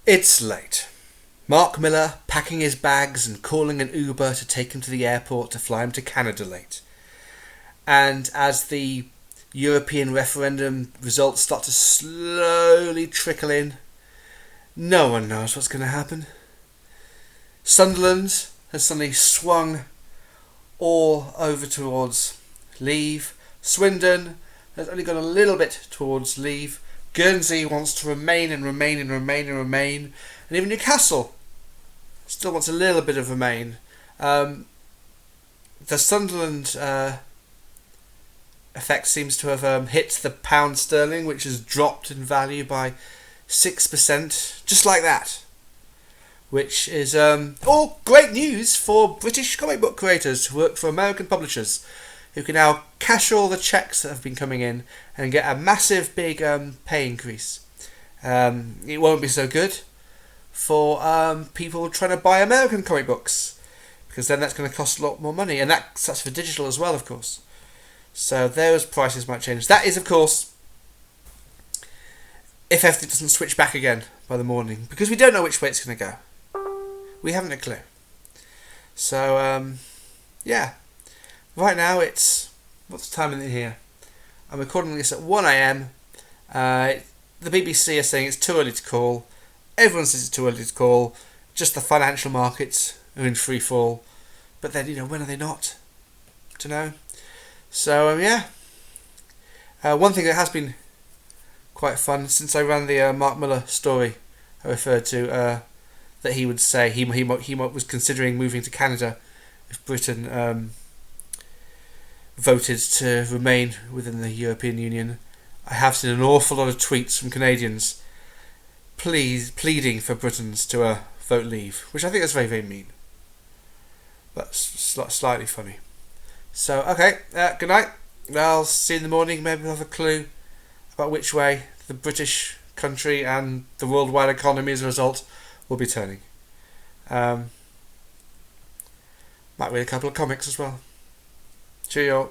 It's late. Mark Miller packing his bags and calling an Uber to take him to the airport to fly him to Canada late. And as the European referendum results start to slowly trickle in, no one knows what's going to happen. Sunderland has suddenly swung all over towards Leave. Swindon has only gone a little bit towards Leave. Guernsey wants to remain and remain and remain and remain. And even Newcastle still wants a little bit of remain. The Sunderland effect seems to have hit the pound sterling, which has dropped in value by 6%, just like that. Which is all great news for British comic book creators who work for American publishers, who can now cash all the checks that have been coming in and get a massive big pay increase. It won't be so good for people trying to buy American comic books, because then that's going to cost a lot more money, and that's for digital as well, of course. So those prices might change. That is, of course, if everything doesn't switch back again by the morning, because we don't know which way it's going to go. We haven't a clue. So, yeah. Right now it's... What's the time in here? I'm recording this at 1am. The BBC are saying it's too early to call. Everyone says it's too early to call. Just the financial markets are in free fall. But then, when are they not? Don't know. So, yeah. One thing that has been quite fun, since I ran the Mark Miller story I referred to, that he would say he was considering moving to Canada if Britain voted to remain within the European Union. I have seen an awful lot of tweets from Canadians pleading for Britons to vote leave, which I think is very, very mean. That's slightly funny. So, okay, good night. I'll see you in the morning. Maybe we'll have a clue about which way the British country and the worldwide economy as a result will be turning. Might read a couple of comics as well. Cheerio.